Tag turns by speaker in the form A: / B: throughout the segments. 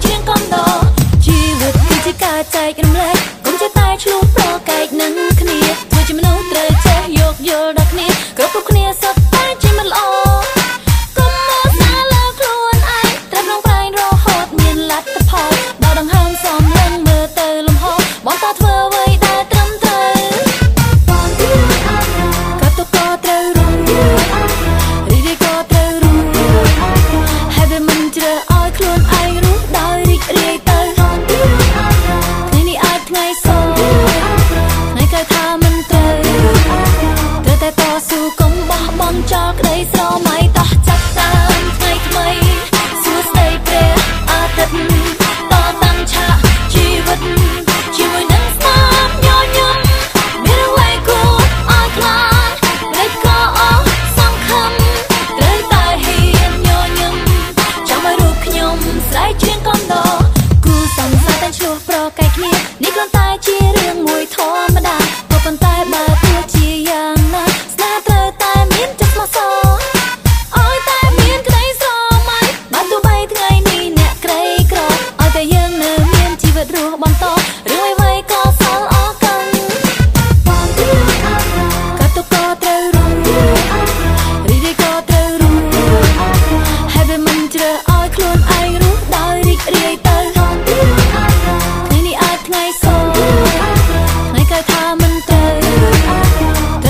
A: ជាងកំដរជីវិតគឺជាការចែករំលែកកុំចេះតែឆ្លោះប្រកែកនឹងគ្នាធ្វើជាមនុស្សត្រូវចេះយោគយល់ដល់គ្នាគ្រប់គ្នាសុទ្ធតែជាមិនល្អកុំមកសាលើខ្លួនឯងត្រូវក្នុងប្រែងរហូតមានលទ្ធផលដល់ដង្ហើមសំឡឹងមើលទៅលំហបងតធ្វើអ្វីដែលត្រឹមត្រូវក៏ទៅក៏ត្រូវរងរីកក៏ត្រូវរងហើយវាមិនជ្រើឲ្យខ្លួនឯងរស់ដោយរីករាយទៅថ្ងៃនេះអាចថ្ងៃសោថ្ងៃក្រោយថាមិនត្រូវតែតស៊ូកុំបោះបង់ចោលក្តីស្រមៃតោះចាប់តាមថ្ងៃថ្មីសួស្តីព្រះអាទិត្យតតាំងឆាកជីវិតជាមួយនឹងស្នាមញញឹមមានអ្វីគួរឲ្យខ្លាចមិនក៏អស់សង្ឃឹមត្រូវតែហ៊ានញញឹមចាំឲ្យរូបខ្ញុំស្រែកជាងកំដរគូសង្សារតែឆ្លោះប្រកែកគ្នានេះគ្រាន់តែជារឿងមួយធម្មតាក៏ប៉ុន្តែបើទោះជាយ៉ាងណាស្នេហ៍ត្រូវតែមានចិត្តស្មោះសរឲ្យតែមានក្តីស្រមៃបើទោះបីថ្ងៃនេះអ្នកក្រីក្រឲ្យតែយើងនៅមានជីវិតរស់បន្តរឿងអ្វីក៏សល់អរគុណក៏ទៅក៏ត្រូវរងរីកក៏ត្រូវរងហើយវាមិនជ្រើឲ្យខ្លួនឯងរស់ដោយរីករាយទៅថ្ងៃនេះអាចថ្ងៃសោថ្ងៃក្រោយថាមិនត្រូ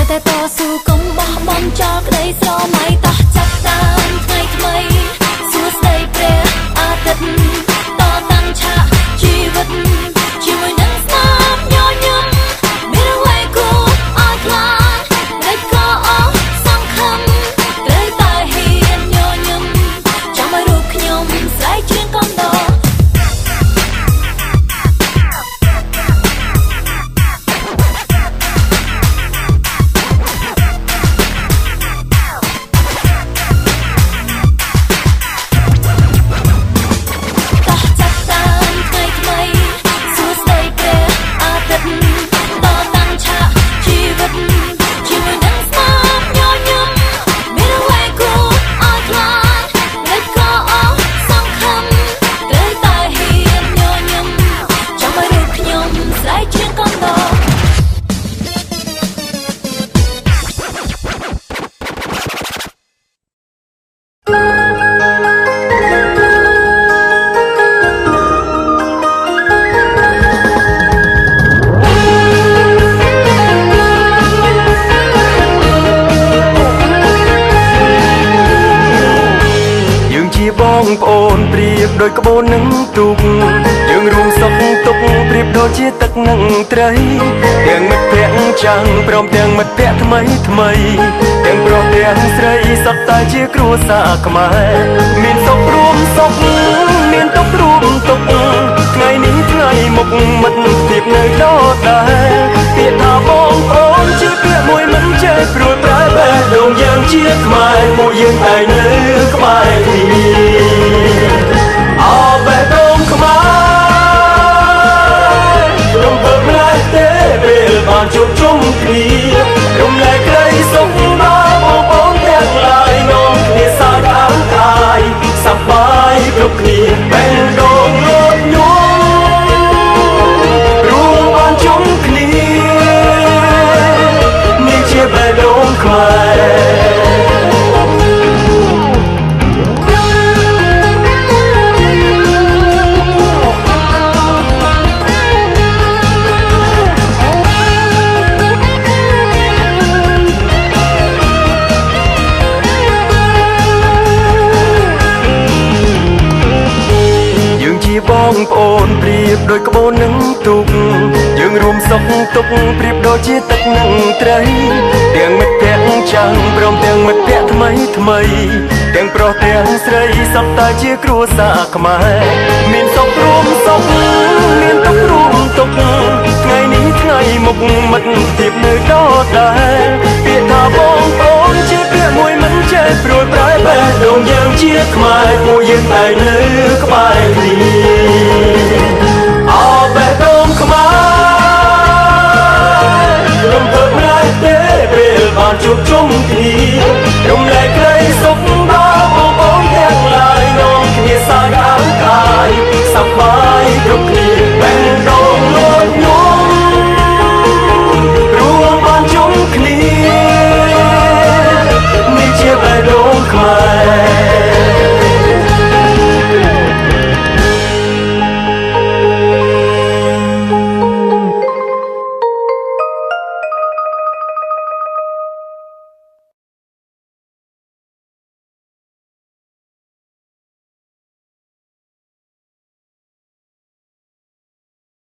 A: វតែតស៊ូកុំបោះបង់ចោលក្តីស្រមៃតោះចាប់តាមថ្ងៃថ្មីសួស្តីព្រះអាទិត្យតតាំងឆាកជីវិតជាមួយនឹងស្នាមញញឹមមានអ្វីគួរឲ្យខ្លាចមិនក៏អស់សង្ឃឹមត្រូវតែហ៊ានញញឹមចាំឲ្យរូបខ្ញុំស្រែកជាងកំដរ
B: បងប្អូនប្រៀបដូចក្បូននឹងទូកយើងរួមសុខទុក្ខប្រៀបដូចជាទឹកនឹងត្រីទាំងមិត្តភក្តិចាំងព្រមទាំងមិត្តភក្តិថ្មីថ្មីទាំងប្រុសទាំងស្រីសុទ្ធតែជាគ្រួសារខ្មែរមានសុខរួមសុខមានទុក្ខរួមទុក្ខថ្ងៃនេះថ្ងៃមុខមិត្តភាពនៅដដែលពាក្យថាបងប្អូនជាពាក្យមួយមិនចេះព្រួយប្រែបេះដូងយើងជាខ្មែរពួកយើងតែនៅក្បែរគ្នាអបេះដូងខ្មែររំពើម្លេះទេពេលបានជួបជុំគ្នារំលែកក្តីសុខដល់បងប្អូនទាំងឡាយនាំគ្នាសើចអាំអាយសប្បាយគ្រប់គ្នាបេះដូងលត់ញោមរួមបានជុំគ្នានេះជាបេះដូងខ្មែរបងប្អូនប្រៀបដូចក្បូននឹងទូកយើងរួមសុខទុក្ខប្រៀបដូចជាទឹកនឹងត្រីទាំងមិត្តភក្តិចាំងព្រមទាំងមិត្តភក្តិថ្មីថ្មីទាំងប្រុសទាំងស្រីសុទ្ធតែជាគ្រួសារខ្មែរមានសុខរួមសុខមានទុក្ខរួមទុក្ខថ្ងៃនេះថ្ងៃមុខមិត្តភាពនៅដដែលពាក្យថាបងប្អូនជាពាក្យមួយមិនចេះព្រួយប្រែបេះដូងយើងជាខ្មែរពួកយើងតែនៅ